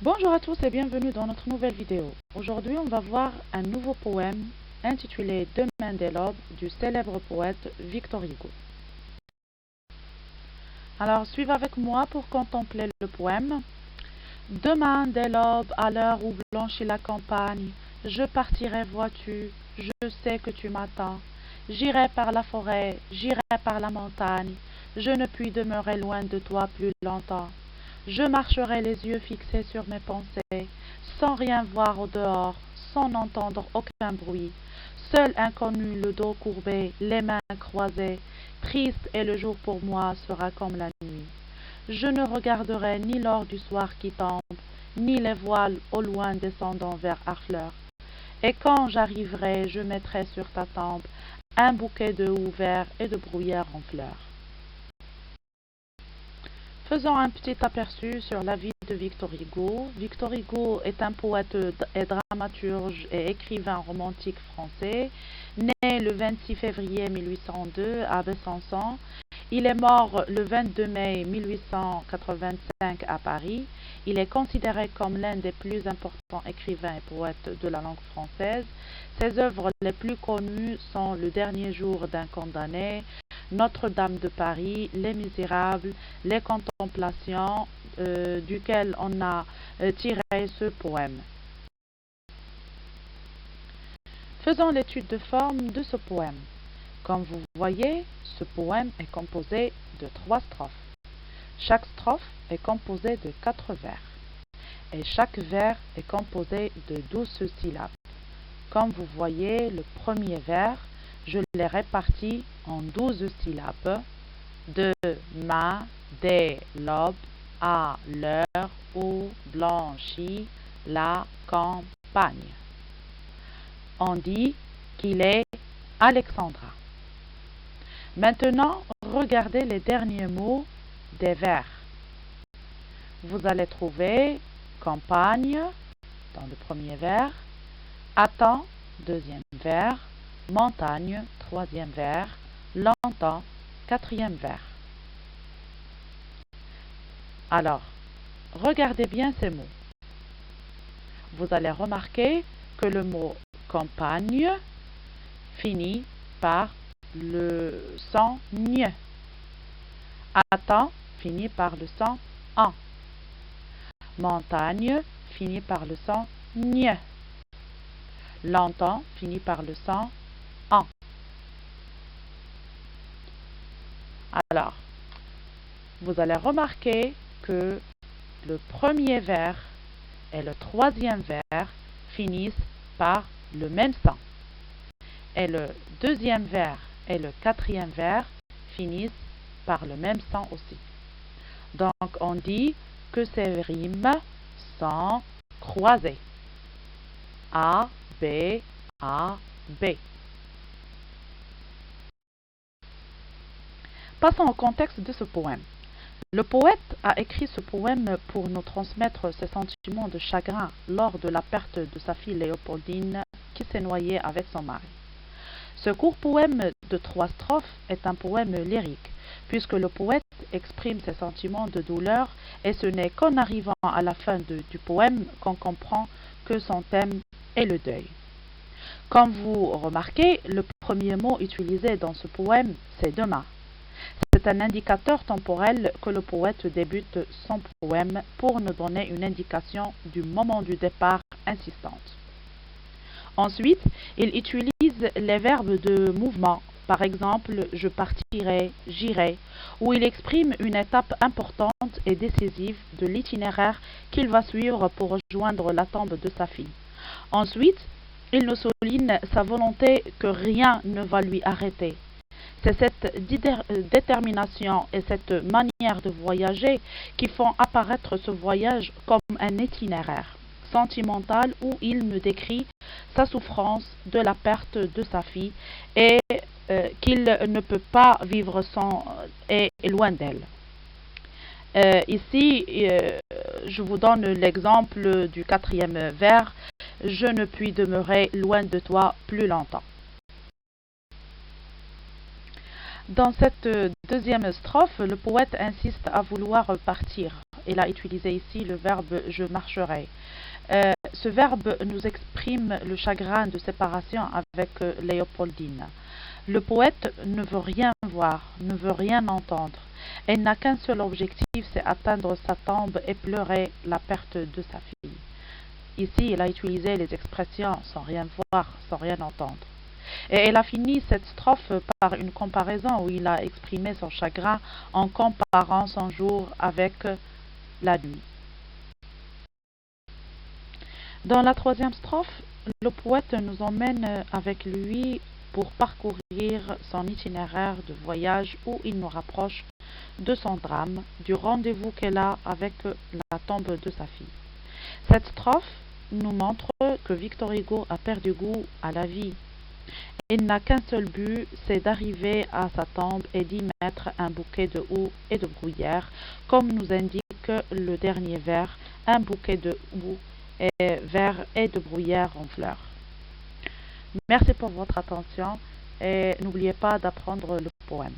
Bonjour à tous et bienvenue dans notre nouvelle vidéo. Aujourd'hui, on va voir un nouveau poème intitulé Demain dès l'aube du célèbre poète Victor Hugo. Alors, suivez avec moi pour contempler le poème. Demain dès l'aube, à l'heure où blanchit la campagne, je partirai, vois-tu, je sais que tu m'attends. J'irai par la forêt, j'irai par la montagne, je ne puis demeurer loin de toi plus longtemps. Je marcherai les yeux fixés sur mes pensées, sans rien voir au dehors, sans entendre aucun bruit. Seul inconnu, le dos courbé, les mains croisées, triste et le jour pour moi sera comme la nuit. Je ne regarderai ni l'or du soir qui tombe, ni les voiles au loin descendant vers Harfleur. Et quand j'arriverai, je mettrai sur ta tempe un bouquet de houes verts et de bruyères en fleurs. Faisons un petit aperçu sur la vie de Victor Hugo. Victor Hugo est un poète et dramaturge et écrivain romantique français, né le 26 février 1802 à Besançon. Il est mort le 22 mai 1885 à Paris. Il est considéré comme l'un des plus importants écrivains et poètes de la langue française. Ses œuvres les plus connues sont Le dernier jour d'un condamné, Notre-Dame de Paris, Les Misérables, Les Contemplations, duquel on a tiré ce poème. Faisons l'étude de forme de ce poème. Comme vous voyez, ce poème est composé de 3 strophes. Chaque strophe est composée de 4 vers. Et chaque vers est composé de 12 syllabes. Comme vous voyez, le premier vers, je l'ai réparti en 12 syllabes. Demain, dès l'aube, à l'heure où blanchit la campagne. On dit qu'il est Alexandrin. Maintenant, regardez les derniers mots des vers. Vous allez trouver campagne dans le premier vers, attend, deuxième vers, montagne, troisième vers, longtemps, quatrième vers. Alors, regardez bien ces mots. Vous allez remarquer que le mot campagne finit par le son gne. Attend finit par le son en. Montagne finit par le son gne. Longtemps finit par le son en. Alors, vous allez remarquer que le premier vers et le troisième vers finissent par le même son. Et le deuxième vers et le quatrième vers finissent par le même son aussi. Donc, on dit que ces rimes sont croisées. A, B, A, B. Passons au contexte de ce poème. Le poète a écrit ce poème pour nous transmettre ses sentiments de chagrin lors de la perte de sa fille Léopoldine qui s'est noyée avec son mari. Ce court poème de 3 strophes est un poème lyrique, puisque le poète exprime ses sentiments de douleur et ce n'est qu'en arrivant à la fin du poème qu'on comprend que son thème est le deuil. Comme vous remarquez, le premier mot utilisé dans ce poème, c'est demain. C'est un indicateur temporel que le poète débute son poème pour nous donner une indication du moment du départ insistante. Ensuite, il utilise les verbes de mouvement, par exemple « je partirai »,« j'irai », où il exprime une étape importante et décisive de l'itinéraire qu'il va suivre pour rejoindre la tombe de sa fille. Ensuite, il nous souligne sa volonté que rien ne va lui arrêter. C'est cette détermination et cette manière de voyager qui font apparaître ce voyage comme un itinéraire sentimental où il me décrit sa souffrance de la perte de sa fille et qu'il ne peut pas vivre sans et loin d'elle. Ici, je vous donne l'exemple du quatrième vers. Je ne puis demeurer loin de toi plus longtemps. Dans cette deuxième strophe, le poète insiste à vouloir partir il a utilisé ici le verbe je marcherai. Ce verbe nous exprime le chagrin de séparation avec Léopoldine. Le poète ne veut rien voir, ne veut rien entendre. Elle n'a qu'un seul objectif, c'est atteindre sa tombe et pleurer la perte de sa fille. Ici, il a utilisé les expressions sans rien voir, sans rien entendre. Et elle a fini cette strophe par une comparaison où il a exprimé son chagrin en comparant son jour avec la nuit. Dans la troisième strophe, le poète nous emmène avec lui pour parcourir son itinéraire de voyage où il nous rapproche de son drame, du rendez-vous qu'elle a avec la tombe de sa fille. Cette strophe nous montre que Victor Hugo a perdu goût à la vie. Il n'a qu'un seul but, c'est d'arriver à sa tombe et d'y mettre un bouquet de houx et de bruyère, comme nous indique le dernier vers, un bouquet de houx et vert et de bruyère en fleurs. Merci pour votre attention et n'oubliez pas d'apprendre le poème.